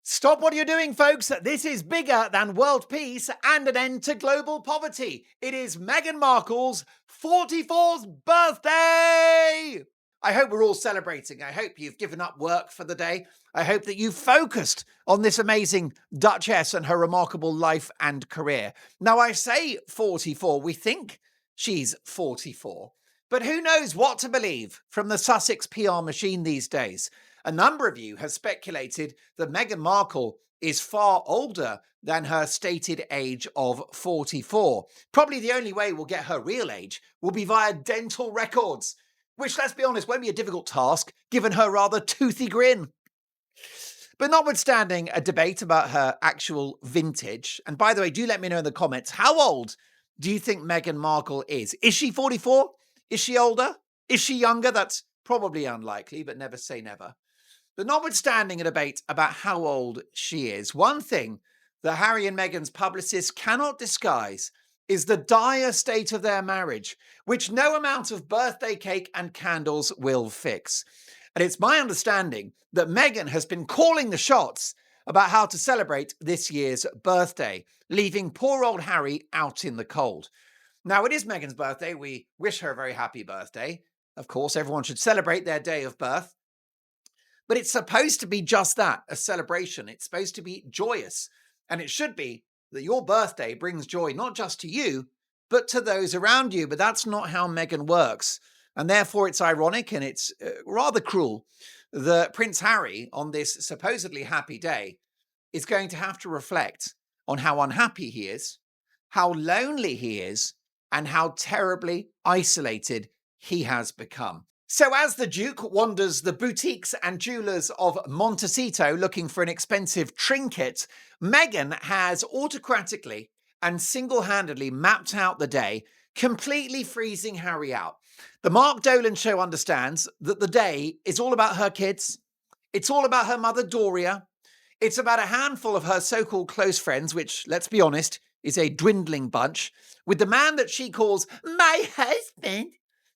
Stop what you're doing, folks. This is bigger than world peace and an end to global poverty. It is Meghan Markle's 44th birthday. I hope we're all celebrating. I hope you've given up work for the day. I hope that you've focused on this amazing Duchess and her remarkable life and career. Now, I say 44. We think she's 44. But who knows what to believe from the Sussex PR machine these days? A number of you have speculated that Meghan Markle is far older than her stated age of 44. Probably the only way we'll get her real age will be via dental records, which, let's be honest, won't be a difficult task given her rather toothy grin. But notwithstanding a debate about her actual vintage, and by the way, do let me know in the comments, how old do you think Meghan Markle is? Is she 44? Is she older? Is she younger? That's probably unlikely, but never say never. But notwithstanding a debate about how old she is, one thing that Harry and Meghan's publicists cannot disguise is the dire state of their marriage, which no amount of birthday cake and candles will fix. And it's my understanding that Meghan has been calling the shots about how to celebrate this year's birthday, leaving poor old Harry out in the cold. Now, it is Meghan's birthday. We wish her a very happy birthday. Of course, everyone should celebrate their day of birth. But it's supposed to be just that, a celebration. It's supposed to be joyous. And it should be that your birthday brings joy not just to you, but to those around you. But that's not how Meghan works. And therefore, it's ironic and it's rather cruel that Prince Harry, on this supposedly happy day, is going to have to reflect on how unhappy he is, how lonely he is, and how terribly isolated he has become. So as the Duke wanders the boutiques and jewellers of Montecito looking for an expensive trinket, Meghan has autocratically and single-handedly mapped out the day, completely freezing Harry out. The Mark Dolan Show understands that the day is all about her kids. It's all about her mother, Doria. It's about a handful of her so-called close friends, which, let's be honest, is a dwindling bunch, with the man that she calls my husband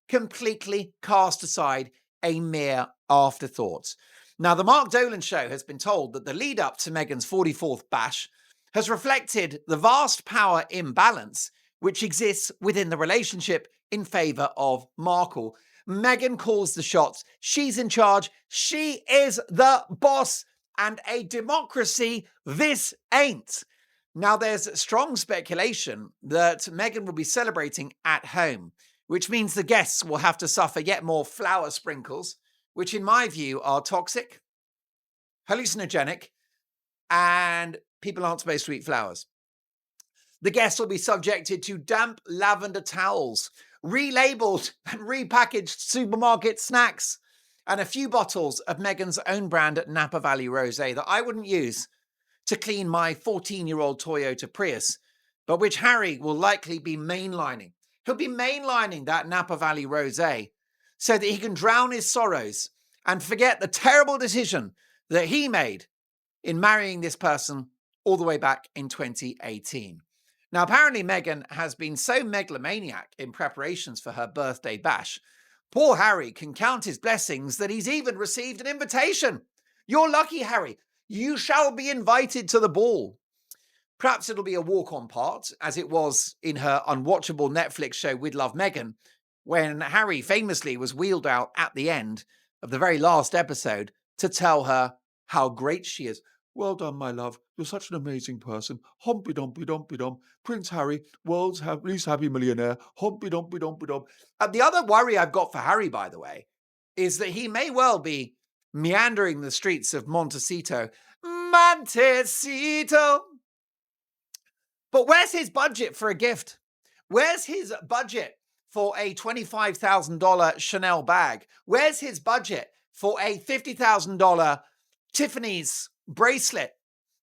completely cast aside, a mere afterthought. Now, the Mark Dolan Show has been told that the lead up to Meghan's 44th bash has reflected the vast power imbalance which exists within the relationship in favour of Markle. Meghan calls the shots. She's in charge. She is the boss. And a democracy this ain't. Now, there's strong speculation that Meghan will be celebrating at home, which means the guests will have to suffer yet more flower sprinkles, which in my view are toxic, hallucinogenic, and people aren't supposed to eat flowers. The guests will be subjected to damp lavender towels, relabeled and repackaged supermarket snacks, and a few bottles of Meghan's own brand Napa Valley Rosé that I wouldn't use to clean my 14-year-old Toyota Prius, but which Harry will likely be mainlining. He'll be mainlining that Napa Valley Rosé so that he can drown his sorrows and forget the terrible decision that he made in marrying this person all the way back in 2018. Now, apparently Meghan has been so megalomaniac in preparations for her birthday bash, poor Harry can count his blessings that he's even received an invitation. You're lucky, Harry. You shall be invited to the ball. Perhaps it'll be a walk-on part, as it was in her unwatchable Netflix show We'd Love Meghan, when Harry famously was wheeled out at the end of the very last episode to tell her how great she is. Well done, my love. You're such an amazing person. Humpy dumpy dumpy dum. Prince Harry, world's least happy millionaire. Humpy dumpy dumpy dum. The other worry I've got for Harry, by the way, is that he may well be meandering the streets of Montecito. Montecito! But where's his budget for a gift? Where's his budget for a $25,000 Chanel bag? Where's his budget for a $50,000 Tiffany's bracelet?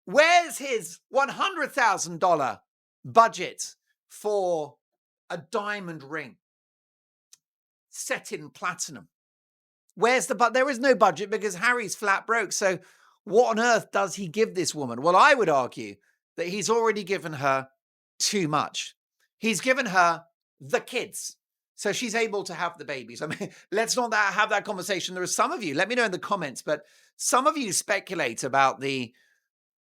Where's his $100,000 budget for a diamond ring set in platinum? Where's the There is no budget because Harry's flat broke. So what on earth does he give this woman? Well, I would argue that he's already given her too much. He's given her the kids, so she's able to have the babies. I mean, let's not have that conversation. There are some of you, let me know in the comments, but some of you speculate about the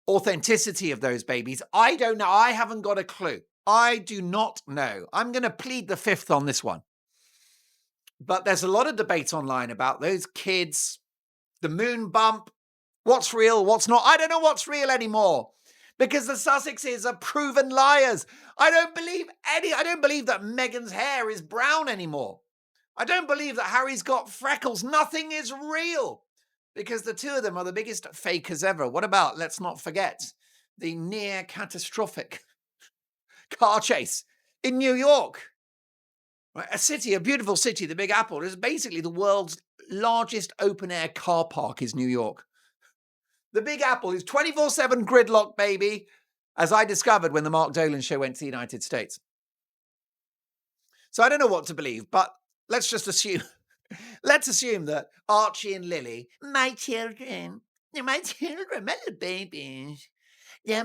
authenticity of those babies. I don't know. I haven't got a clue. I do not know. I'm going to plead the fifth on this one. But there's a lot of debate online about those kids, the moon bump, what's real, what's not. I don't know what's real anymore because the Sussexes are proven liars. I don't believe that Meghan's hair is brown anymore. I don't believe that Harry's got freckles. Nothing is real because the two of them are the biggest fakers ever. What about, let's not forget, the near catastrophic car chase in New York? A city, a beautiful city, the Big Apple, is basically the world's largest open-air car park is New York. The Big Apple is 24/7 gridlock, baby, as I discovered when the Mark Dolan show went to the United States. So I don't know what to believe, but let's just assume, let's assume that Archie and Lily, my children, my little babies. Yeah,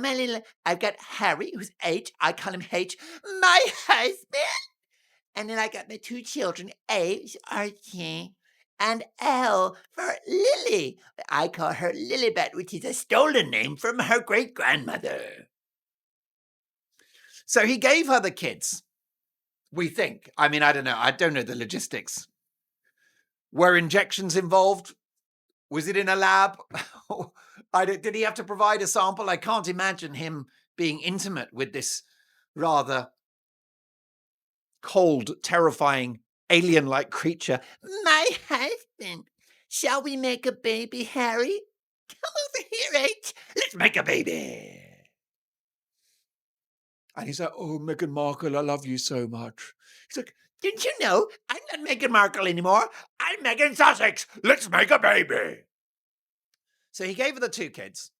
I've got Harry, who's H, I call him H, my husband. And then I got my two children, A, which is Archie, and L for Lily. I call her Lilibet, which is a stolen name from her great-grandmother. So he gave her the kids, we think. I mean, I don't know. I don't know the logistics. Were injections involved? Was it in a lab? Did he have to provide a sample? I can't imagine him being intimate with this rather cold, terrifying, alien-like creature. My husband. Shall we make a baby, Harry? Come over here, H. Let's make a baby. And he's like, oh, Meghan Markle, I love you so much. He's like, didn't you know? I'm not Meghan Markle anymore. I'm Meghan Sussex. Let's make a baby. So he gave her the two kids.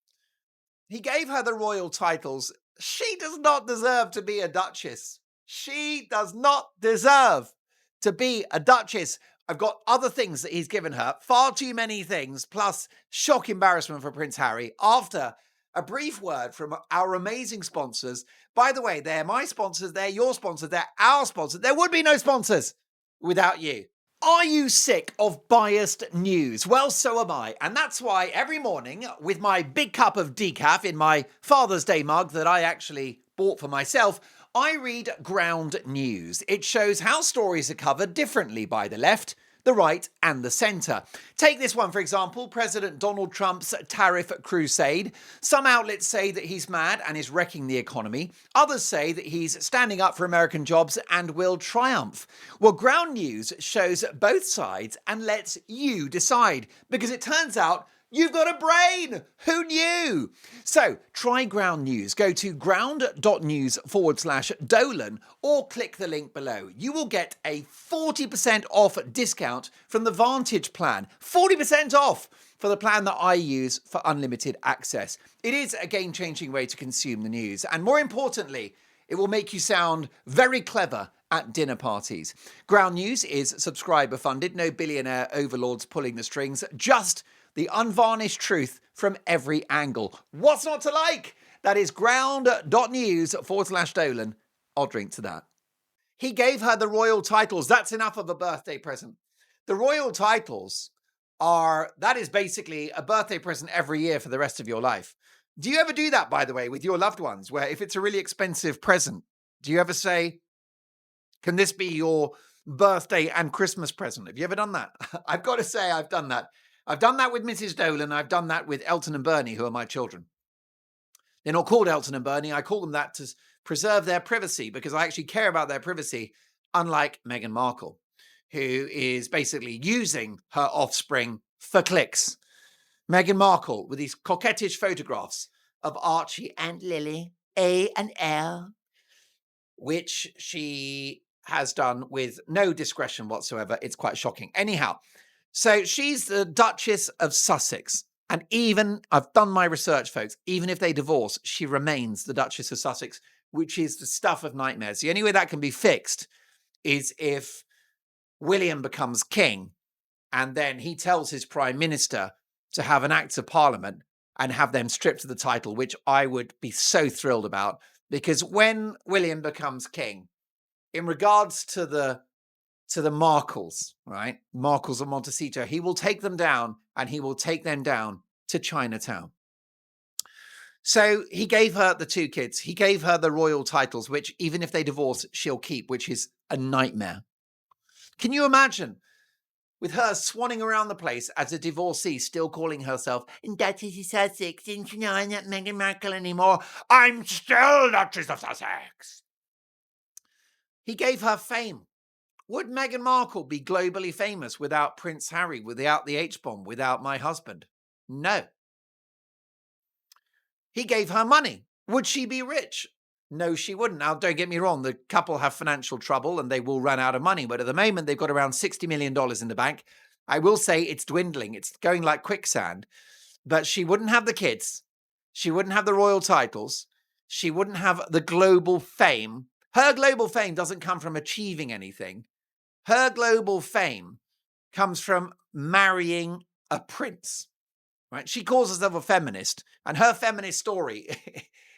He gave her the royal titles. She does not deserve to be a duchess. She does not deserve to be a duchess. I've got other things that he's given her, far too many things, plus shock embarrassment for Prince Harry. After a brief word from our amazing sponsors. By the way, they're my sponsors, they're your sponsors, they're our sponsors. There would be no sponsors without you. Are you sick of biased news? Well, so am I. And that's why every morning, with my big cup of decaf in my Father's Day mug that I actually bought for myself, I read Ground News. It shows how stories are covered differently by the left, the right, and the centre. Take this one, for example, President Donald Trump's tariff crusade. Some outlets say that he's mad and is wrecking the economy. Others say that he's standing up for American jobs and will triumph. Well, Ground News shows both sides and lets you decide, because it turns out you've got a brain! Who knew? So try Ground News. Go to ground.news/Dolan or click the link below. You will get a 40% off discount from the Vantage plan. 40% off for the plan that I use for unlimited access. It is a game-changing way to consume the news. And more importantly, it will make you sound very clever at dinner parties. Ground News is subscriber funded. No billionaire overlords pulling the strings. Just the unvarnished truth from every angle. What's not to like? That is ground.news/Dolan. I'll drink to that. He gave her the royal titles. That's enough of a birthday present. The royal titles that is basically a birthday present every year for the rest of your life. Do you ever do that, by the way, with your loved ones, where if it's a really expensive present, do you ever say, can this be your birthday and Christmas present? Have you ever done that? I've got to say I've done that. I've done that with Mrs. Dolan. I've done that with Elton and Bernie, who are my children. They're not called Elton and Bernie. I call them that to preserve their privacy because I actually care about their privacy, unlike Meghan Markle, who is basically using her offspring for clicks. Meghan Markle with these coquettish photographs of Archie and Lily, A and L, which she has done with no discretion whatsoever. It's quite shocking. Anyhow, so she's the Duchess of Sussex. And even, I've done my research, folks, even if they divorce, she remains the Duchess of Sussex, which is the stuff of nightmares. The only way that can be fixed is if William becomes king and then he tells his prime minister to have an act of parliament and have them stripped of the title, which I would be so thrilled about. Because when William becomes king, in regards to the Markles, right? Markles of Montecito. He will take them down and he will take them down to Chinatown. So he gave her the 2 kids. He gave her the royal titles, which even if they divorce, she'll keep, which is a nightmare. Can you imagine with her swanning around the place as a divorcee, still calling herself Duchess of Sussex, and I'm not Meghan Markle anymore. I'm still Duchess of Sussex. He gave her fame. Would Meghan Markle be globally famous without Prince Harry, without the H-bomb, without my husband? No. He gave her money. Would she be rich? No, she wouldn't. Now, don't get me wrong. The couple have financial trouble and they will run out of money. But at the moment, they've got around $60 million in the bank. I will say it's dwindling. It's going like quicksand. But she wouldn't have the kids. She wouldn't have the royal titles. She wouldn't have the global fame. Her global fame doesn't come from achieving anything. Her global fame comes from marrying a prince. Right? She calls herself a feminist, and her feminist story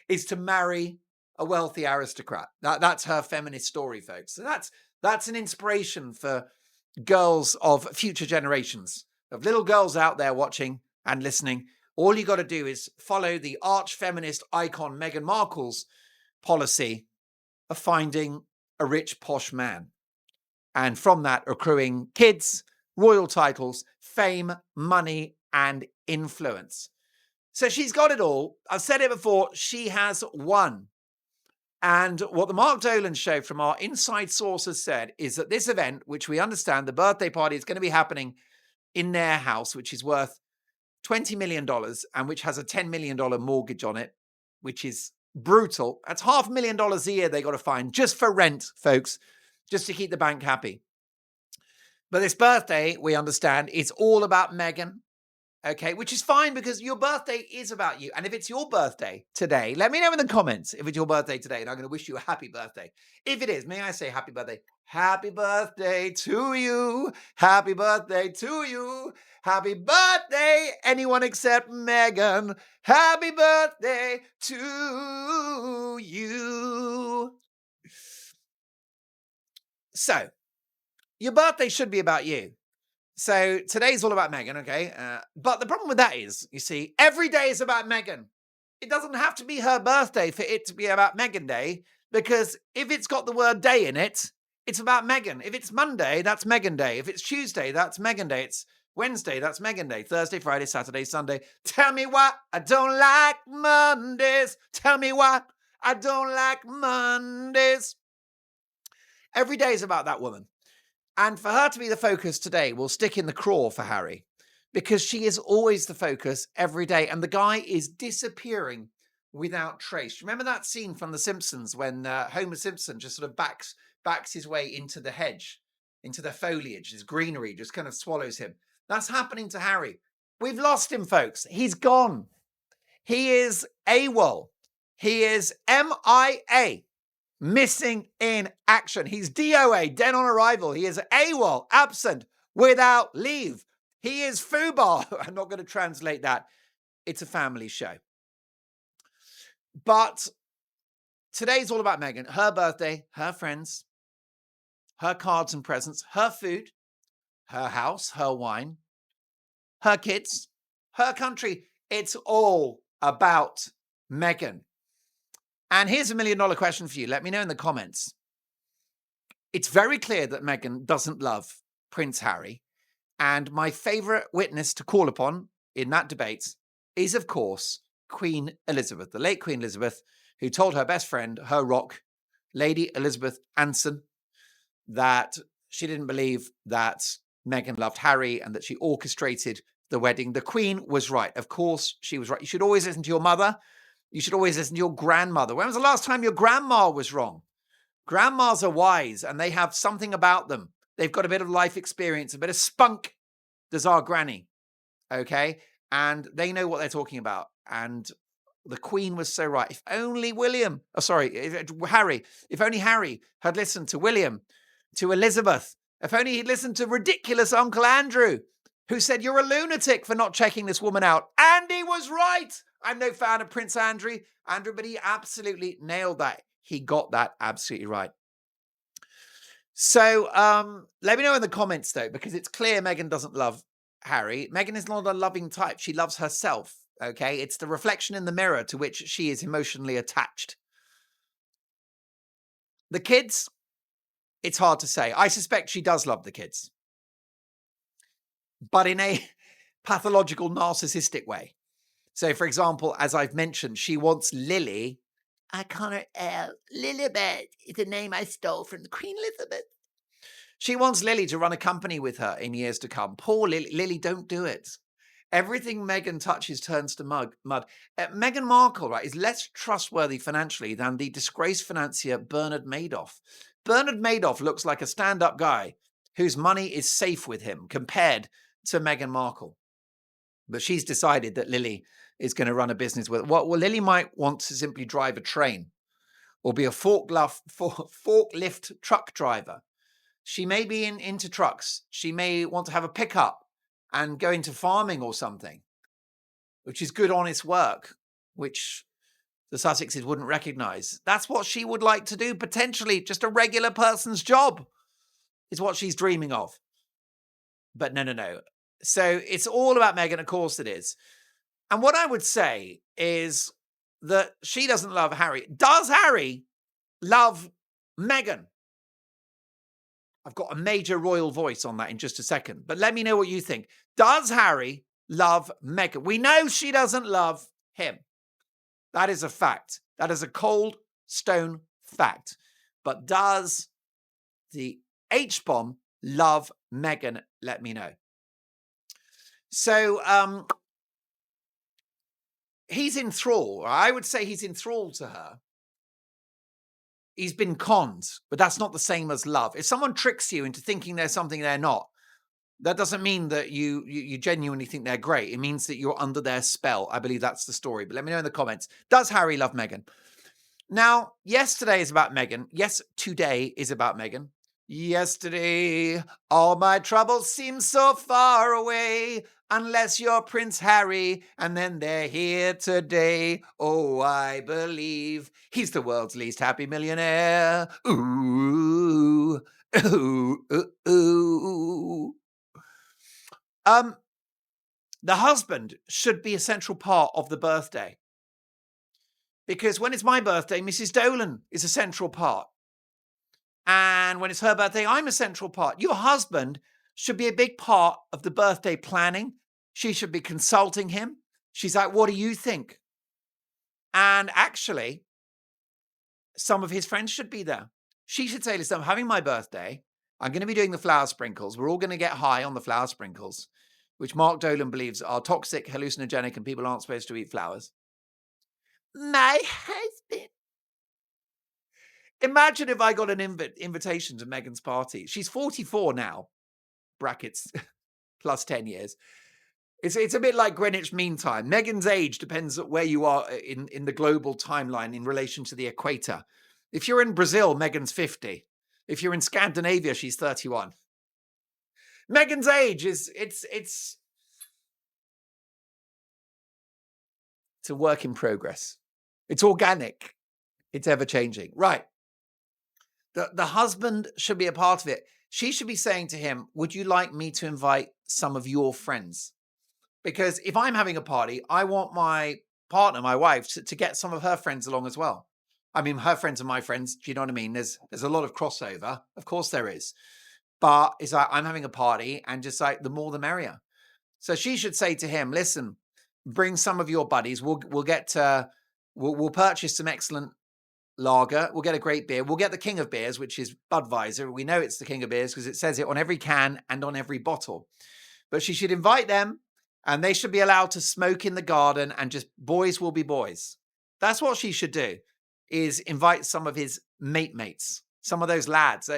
is to marry a wealthy aristocrat. That's her feminist story, folks. So that's an inspiration for girls of future generations, of little girls out there watching and listening. All you got to do is follow the arch feminist icon Meghan Markle's policy of finding a rich, posh man. And from that, accruing kids, royal titles, fame, money, and influence. So she's got it all. I've said it before. She has won. And what the Mark Dolan show from our inside sources said is that this event, which we understand the birthday party is going to be happening in their house, which is worth $20 million and which has a $10 million mortgage on it, which is brutal. That's $500,000 a year they got to find just for rent, folks, just to keep the bank happy. But this birthday, we understand, is all about Meghan. Okay, which is fine because your birthday is about you. And if it's your birthday today, let me know in the comments if it's your birthday today. And I'm going to wish you a happy birthday. If it is, may I say happy birthday? Happy birthday to you. Happy birthday to you. Happy birthday, anyone except Meghan. Happy birthday to you. So, your birthday should be about you. So today's all about Meghan, okay? But the problem with that is, you see, every day is about Meghan. It doesn't have to be her birthday for it to be about Meghan Day, because if it's got the word day in it, it's about Meghan. If it's Monday, that's Meghan Day. If it's Tuesday, that's Meghan Day. It's Wednesday, that's Meghan Day. Thursday, Friday, Saturday, Sunday. Tell me why I don't like Mondays. Tell me why I don't like Mondays. Every day is about that woman. And for her to be the focus today will stick in the craw for Harry, because she is always the focus every day. And the guy is disappearing without trace. Remember that scene from The Simpsons when Homer Simpson just sort of backs his way into the hedge, into the foliage, his greenery just kind of swallows him. That's happening to Harry. We've lost him, folks. He's gone. He is AWOL. He is MIA. Missing in action. He's DOA, dead on arrival. He is AWOL, absent, without leave. He is FUBAR. I'm not going to translate that. It's a family show. But today's all about Meghan. Her birthday, her friends, her cards and presents, her food, her house, her wine, her kids, her country. It's all about Meghan. And here's $1 million question for you. Let me know in the comments. It's very clear that Meghan doesn't love Prince Harry. And my favorite witness to call upon in that debate is, of course, Queen Elizabeth, the late Queen Elizabeth, who told her best friend, her rock, Lady Elizabeth Anson, that she didn't believe that Meghan loved Harry and that she orchestrated the wedding. The Queen was right. Of course, she was right. You should always listen to your mother. You should always listen to your grandmother. When was the last time your grandma was wrong? Grandmas are wise and they have something about them. They've got a bit of life experience, a bit of spunk, does our granny. Okay? And they know what they're talking about. And the Queen was so right. If only Harry, if only Harry had listened to William, to Elizabeth, if only he'd listened to ridiculous Uncle Andrew, who said, you're a lunatic for not checking this woman out. And he was right. I'm no fan of Prince Andrew, but he absolutely nailed that. He got that absolutely right. So let me know in the comments, though, because it's clear Meghan doesn't love Harry. Meghan is not a loving type. She loves herself. Okay, it's the reflection in the mirror to which she is emotionally attached. The kids, it's hard to say. I suspect she does love the kids, but in a pathological narcissistic way. So, for example, as I've mentioned, she wants Lily. I call her Lilibet. It's a name I stole from the Queen Elizabeth. She wants Lily to run a company with her in years to come. Poor Lily. Lily, don't do it. Everything Meghan touches turns to mud. Meghan Markle, right, is less trustworthy financially than the disgraced financier Bernard Madoff. Bernard Madoff looks like a stand-up guy whose money is safe with him compared to Meghan Markle. But she's decided that Lily is going to run a business with. Well, Lily might want to simply drive a train or be a forklift truck driver. She may be into trucks. She may want to have a pickup and go into farming or something, which is good, honest work, which the Sussexes wouldn't recognise. That's what she would like to do, potentially. Just a regular person's job is what she's dreaming of. But no. So it's all about Meghan, of course it is. And what I would say is that she doesn't love Harry. Does Harry love Meghan? I've got a major royal voice on that in just a second, but let me know what you think. Does Harry love Meghan? We know she doesn't love him. That is a fact. That is a cold stone fact. But does the H-bomb love Meghan? Let me know. So he's in thrall. I would say he's in thrall to her. He's been conned, but that's not the same as love. If someone tricks you into thinking they're something they're not, that doesn't mean that you genuinely think they're great. It means that you're under their spell. I believe that's the story. But let me know in the comments. Does Harry love Meghan? Now, yesterday is about Meghan. Yes, today is about Meghan. Yesterday, all my troubles seem so far away, unless you're Prince Harry, and then they're here today. Oh, I believe he's the world's least happy millionaire. Ooh, ooh, ooh, ooh. The husband should be a central part of the birthday. Because when it's my birthday, Mrs. Dolan is a central part. And when it's her birthday, I'm a central part. Your husband should be a big part of the birthday planning. She should be consulting him. She's like, what do you think? And actually, some of his friends should be there. She should say, listen, I'm having my birthday. I'm going to be doing the flower sprinkles. We're all going to get high on the flower sprinkles, which Mark Dolan believes are toxic, hallucinogenic, and people aren't supposed to eat flowers. My husband. Imagine if I got an invitation to Meghan's party. She's 44 now, brackets, plus 10 years. It's a bit like Greenwich Mean Time. Meghan's age depends on where you are in the global timeline in relation to the equator. If you're in Brazil, Meghan's 50. If you're in Scandinavia, she's 31. Meghan's age it's a work in progress. It's organic. It's ever changing. Right. The husband should be a part of it. She should be saying to him, would you like me to invite some of your friends? Because if I'm having a party, I want my partner, my wife, to get some of her friends along as well. I mean, her friends are my friends. Do you know what I mean? There's a lot of crossover. Of course there is. But it's like, I'm having a party and just like the more the merrier. So she should say to him, listen, bring some of your buddies. We'll purchase some excellent lager. We'll get a great beer. We'll get the king of beers, which is Budweiser. We know it's the king of beers because it says it on every can and on every bottle. But she should invite them and they should be allowed to smoke in the garden and just boys will be boys. That's what she should do, is invite some of his mates, some of those lads.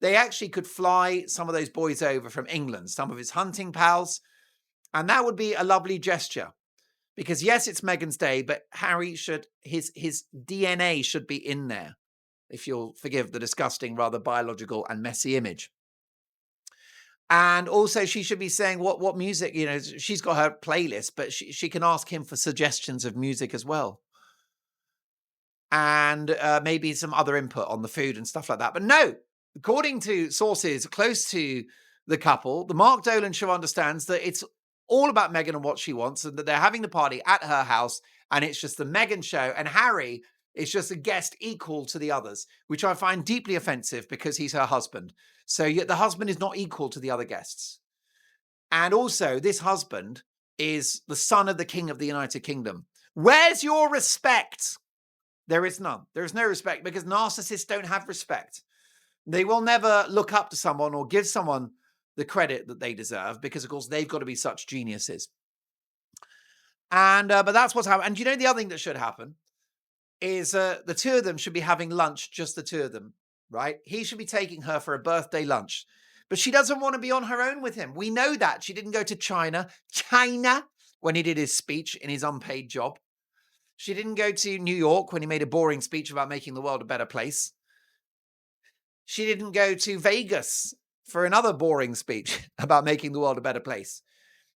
They actually could fly some of those boys over from England, some of his hunting pals. And that would be a lovely gesture. Because yes, it's Meghan's day, but Harry should, his DNA should be in there, if you'll forgive the disgusting, rather biological and messy image. And also she should be saying what music, she's got her playlist, but she can ask him for suggestions of music as well. And maybe some other input on the food and stuff like that. But no, according to sources close to the couple, the Mark Dolan show understands that it's all about Meghan and what she wants, and that they're having the party at her house, and it's just the Meghan show, and Harry is just a guest equal to the others, which I find deeply offensive because he's her husband. So yet the husband is not equal to the other guests. And also, this husband is the son of the King of the United Kingdom. Where's your respect? There is none. There is no respect because narcissists don't have respect. They will never look up to someone or give someone the credit that they deserve because, of course, they've got to be such geniuses. And but that's what's happened. And you know, the other thing that should happen is the two of them should be having lunch, just the two of them, right? He should be taking her for a birthday lunch. But she doesn't want to be on her own with him. We know that. She didn't go to China, when he did his speech in his unpaid job. She didn't go to New York when he made a boring speech about making the world a better place. She didn't go to Vegas for another boring speech about making the world a better place.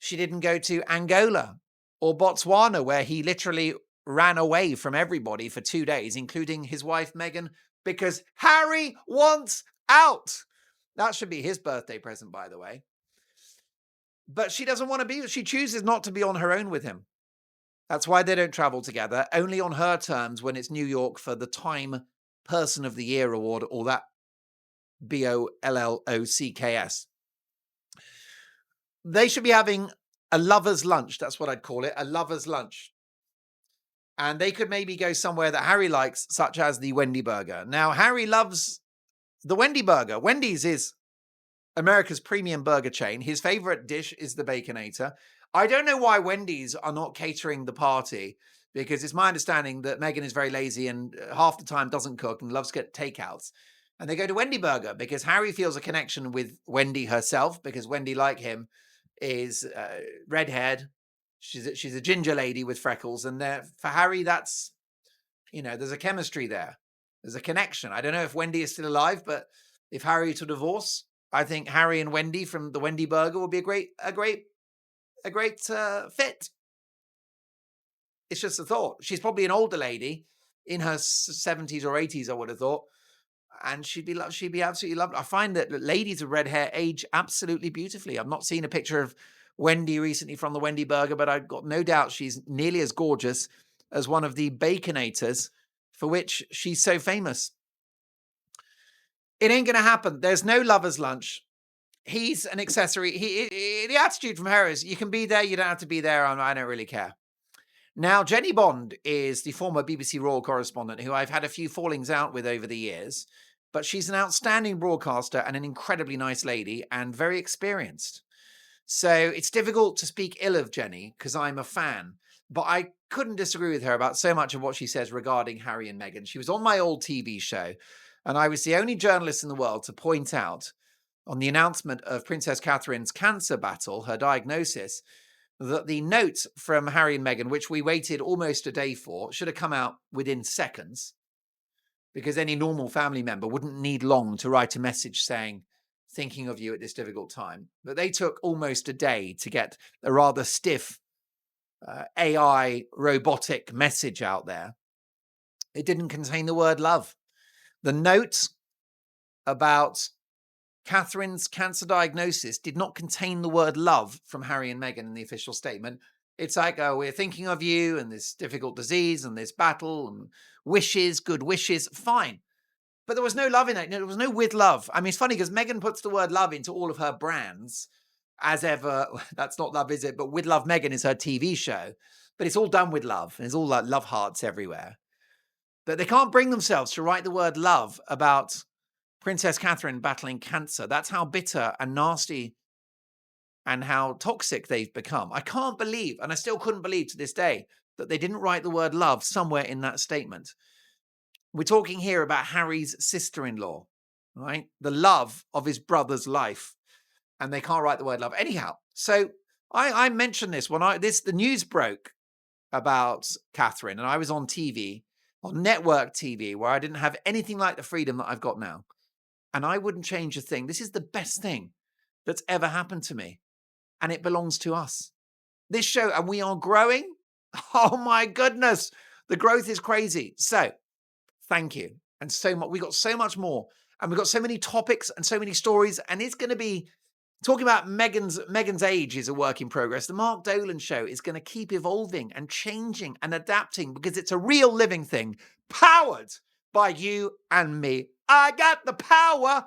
She didn't go to Angola or Botswana, where he literally ran away from everybody for 2 days, including his wife, Meghan, because Harry wants out. That should be his birthday present, by the way. But she doesn't want to be, she chooses not to be on her own with him. That's why they don't travel together, only on her terms when it's New York for the Time Person of the Year award, or that BOLLOCKS. They should be having a lover's lunch. That's what I'd call it, a lover's lunch. And they could maybe go somewhere that Harry likes, such as the Wendy Burger. Now, Harry loves the Wendy Burger. Wendy's is America's premium burger chain. His favorite dish is the Baconator. I don't know why Wendy's are not catering the party, because it's my understanding that Meghan is very lazy and half the time doesn't cook and loves to get takeouts. And they go to Wendy Burger because Harry feels a connection with Wendy herself, because Wendy, like him, is red-haired. She's a ginger lady with freckles. And for Harry, that's, there's a chemistry there. There's a connection. I don't know if Wendy is still alive, but if Harry were to divorce, I think Harry and Wendy from the Wendy Burger would be a great fit. It's just a thought. She's probably an older lady in her 70s or 80s, I would have thought, and she'd be absolutely lovely. I find that ladies with red hair age absolutely beautifully. I've not seen a picture of Wendy recently from the Wendy Burger, but I've got no doubt she's nearly as gorgeous as one of the Baconators for which she's so famous. It ain't going to happen. There's no lover's lunch. He's an accessory. The attitude from her is, you can be there, you don't have to be there. I don't really care. Now, Jenny Bond is the former BBC Royal correspondent who I've had a few fallings out with over the years, but she's an outstanding broadcaster and an incredibly nice lady and very experienced. So it's difficult to speak ill of Jenny because I'm a fan, but I couldn't disagree with her about so much of what she says regarding Harry and Meghan. She was on my old TV show, and I was the only journalist in the world to point out on the announcement of Princess Catherine's cancer battle, her diagnosis, that the note from Harry and Meghan, which we waited almost a day for, should have come out within seconds, because any normal family member wouldn't need long to write a message saying, thinking of you at this difficult time. But they took almost a day to get a rather stiff AI robotic message out there. It didn't contain the word love. The note about Catherine's cancer diagnosis did not contain the word love from Harry and Meghan in the official statement. It's like, oh, we're thinking of you and this difficult disease and this battle and wishes, good wishes. Fine. But there was no love in it. There was no with love. I mean, it's funny because Meghan puts the word love into all of her brands as ever. That's not love, is it? But With Love Meghan is her TV show. But it's all done with love. And it's all like love hearts everywhere. But they can't bring themselves to write the word love about Princess Catherine battling cancer. That's how bitter and nasty and how toxic they've become. I can't believe, and I still couldn't believe to this day, that they didn't write the word love somewhere in that statement. We're talking here about Harry's sister-in-law, right? The love of his brother's life. And they can't write the word love. Anyhow, so I mentioned this when the news broke about Catherine, and I was on TV, on network TV, where I didn't have anything like the freedom that I've got now. And I wouldn't change a thing. This is the best thing that's ever happened to me. And it belongs to us. This show, and we are growing. Oh my goodness. The growth is crazy. So thank you. And so much, we got so much more. And we've got so many topics and so many stories. And it's going to be Talking about Meghan's age is a work in progress. The Mark Dolan show is going to keep evolving and changing and adapting because it's a real living thing, powered by you and me. I got the power.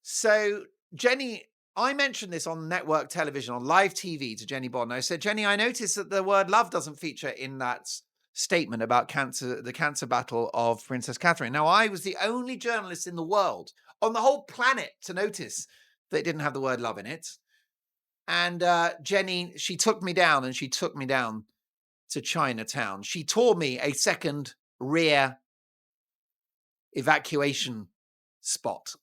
So, Jenny, I mentioned this on network television, on live TV to Jenny Bond. I said, Jenny, I noticed that the word love doesn't feature in that statement about the cancer battle of Princess Catherine. Now, I was the only journalist in the world, on the whole planet, to notice that it didn't have the word love in it. And Jenny, she took me down to Chinatown. She tore me a second rear evacuation spot.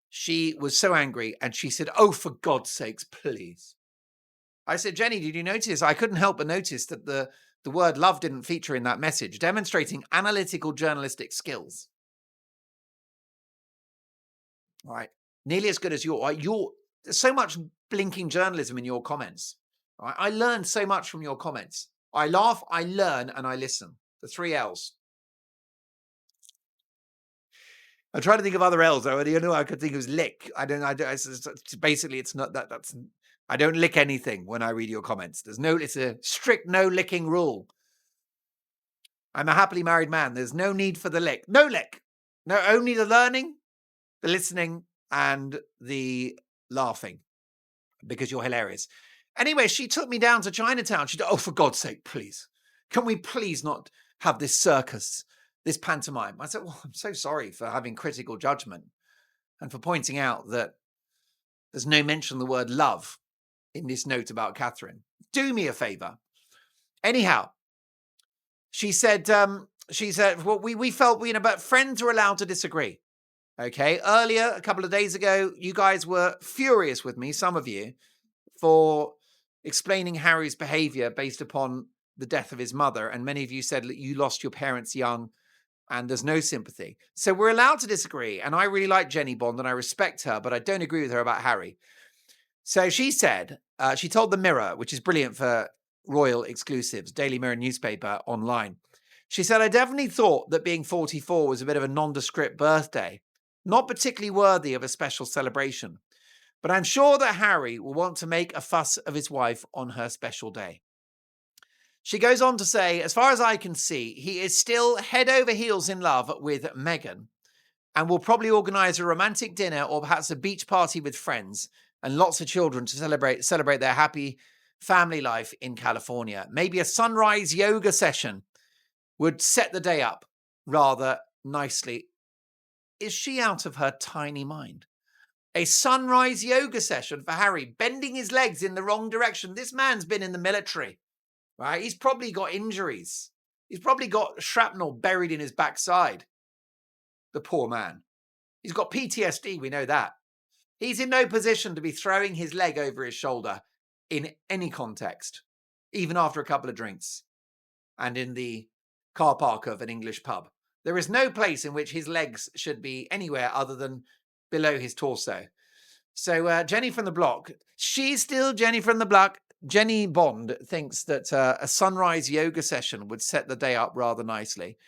She was so angry and she said, oh, for God's sakes, please. I said, Jenny, did you notice? I couldn't help but notice that the word love didn't feature in that message, demonstrating analytical journalistic skills. All right. Nearly as good as there's so much blinking journalism in your comments. All right? I learned so much from your comments. I laugh, I learn, and I listen. The 3 L's. I try to think of other L's. I could think of lick. Basically, it's not that. I don't lick anything when I read your comments. It's a strict no licking rule. I'm a happily married man. There's no need for the lick. No lick. No, only the learning, the listening, and the laughing, because you're hilarious. Anyway, she took me down to Chinatown. She said, oh, for God's sake, please. Can we please not have this circus, this pantomime? I said, well, I'm so sorry for having critical judgment and for pointing out that there's no mention of the word love in this note about Catherine. Do me a favor. Anyhow, she said, well, we felt, but friends are allowed to disagree. Okay. Earlier, a couple of days ago, you guys were furious with me, some of you, for explaining Harry's behavior based upon the death of his mother. And many of you said that you lost your parents young and there's no sympathy. So we're allowed to disagree. And I really like Jenny Bond and I respect her, but I don't agree with her about Harry. So she said, she told the Mirror, which is brilliant for royal exclusives, Daily Mirror newspaper online. She said, I definitely thought that being 44 was a bit of a nondescript birthday, not particularly worthy of a special celebration. But I'm sure that Harry will want to make a fuss of his wife on her special day. She goes on to say, as far as I can see, he is still head over heels in love with Meghan and will probably organise a romantic dinner or perhaps a beach party with friends and lots of children to celebrate their happy family life in California. Maybe a sunrise yoga session would set the day up rather nicely. Is she out of her tiny mind? A sunrise yoga session for Harry, bending his legs in the wrong direction. This man's been in the military, right? He's probably got injuries. He's probably got shrapnel buried in his backside. The poor man. He's got PTSD, we know that. He's in no position to be throwing his leg over his shoulder in any context, even after a couple of drinks and in the car park of an English pub. There is no place in which his legs should be anywhere other than below his torso. So Jenny from the block, she's still Jenny from the block. Jenny Bond thinks that a sunrise yoga session would set the day up rather nicely.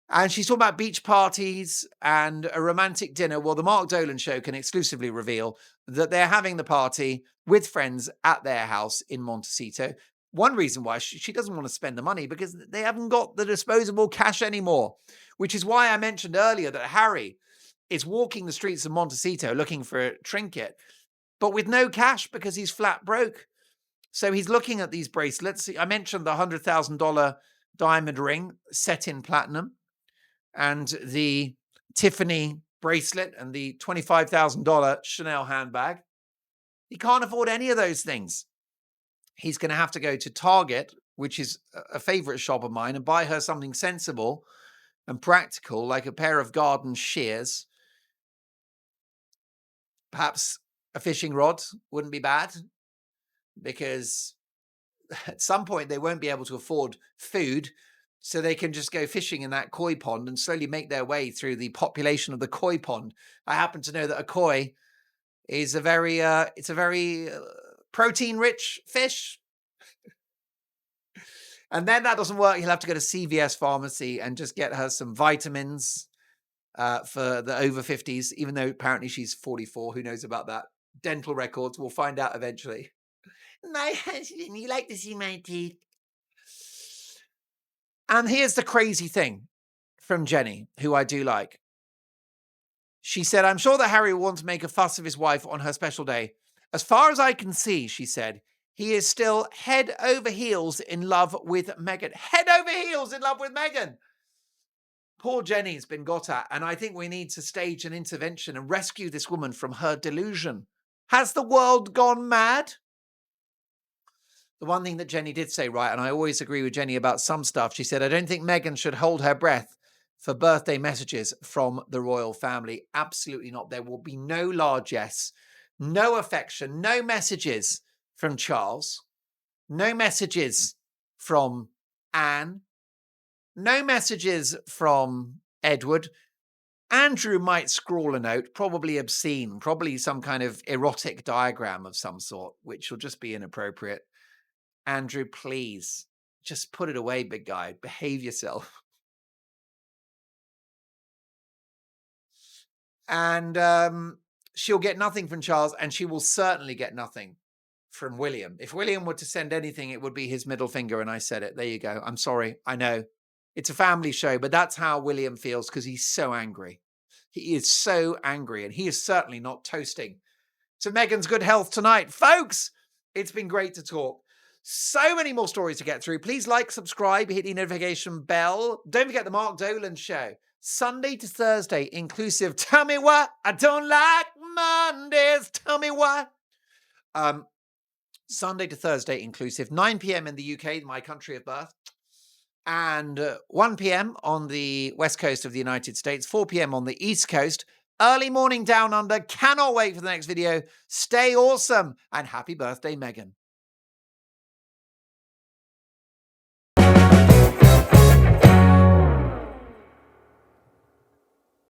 And she's talking about beach parties and a romantic dinner. Well, the Mark Dolan show can exclusively reveal that they're having the party with friends at their house in Montecito. One reason why she doesn't want to spend the money because they haven't got the disposable cash anymore, which is why I mentioned earlier that Harry is walking the streets of Montecito looking for a trinket, but with no cash because he's flat broke. So he's looking at these bracelets. I mentioned the $100,000 diamond ring set in platinum and the Tiffany bracelet and the $25,000 Chanel handbag. He can't afford any of those things. He's going to have to go to Target, which is a favorite shop of mine, and buy her something sensible and practical, like a pair of garden shears. Perhaps a fishing rod wouldn't be bad, because at some point they won't be able to afford food, so they can just go fishing in that koi pond and slowly make their way through the population of the koi pond. I happen to know that a koi is a very protein-rich fish. And then that doesn't work. He'll have to go to CVS pharmacy and just get her some vitamins for the over 50s, even though apparently she's 44. Who knows about that? Dental records. We'll find out eventually. My husband, you like to see my teeth. And here's the crazy thing from Jenny, who I do like. She said, I'm sure that Harry will want to make a fuss of his wife on her special day. As far as I can see, she said, he is still head over heels in love with Meghan. Head over heels in love with Meghan. Poor Jenny's been got at, and I think we need to stage an intervention and rescue this woman from her delusion. Has the world gone mad? The one thing that Jenny did say, right, and I always agree with Jenny about some stuff, she said, I don't think Meghan should hold her breath for birthday messages from the royal family. Absolutely not. There will be no largesse, no affection, no messages from Charles, no messages from Anne, no messages from Edward. Andrew might scrawl a note, probably obscene, probably some kind of erotic diagram of some sort, which will just be inappropriate. Andrew, please, just put it away, big guy. Behave yourself. And she'll get nothing from Charles, and she will certainly get nothing from William. If William were to send anything, it would be his middle finger, and I said it. There you go. I'm sorry. I know. It's a family show, but that's how William feels because he's so angry. He is so angry, and he is certainly not toasting to Meghan's good health tonight. Folks, it's been great to talk. So many more stories to get through. Please like, subscribe, hit the notification bell. Don't forget the Mark Dolan Show. Sunday to Thursday inclusive. Tell me what I don't like Mondays. Tell me what. Sunday to Thursday inclusive. 9 p.m. in the UK, my country of birth. And 1 p.m. on the west coast of the United States. 4 p.m. on the east coast. Early morning down under. Cannot wait for the next video. Stay awesome. And happy birthday, Meghan.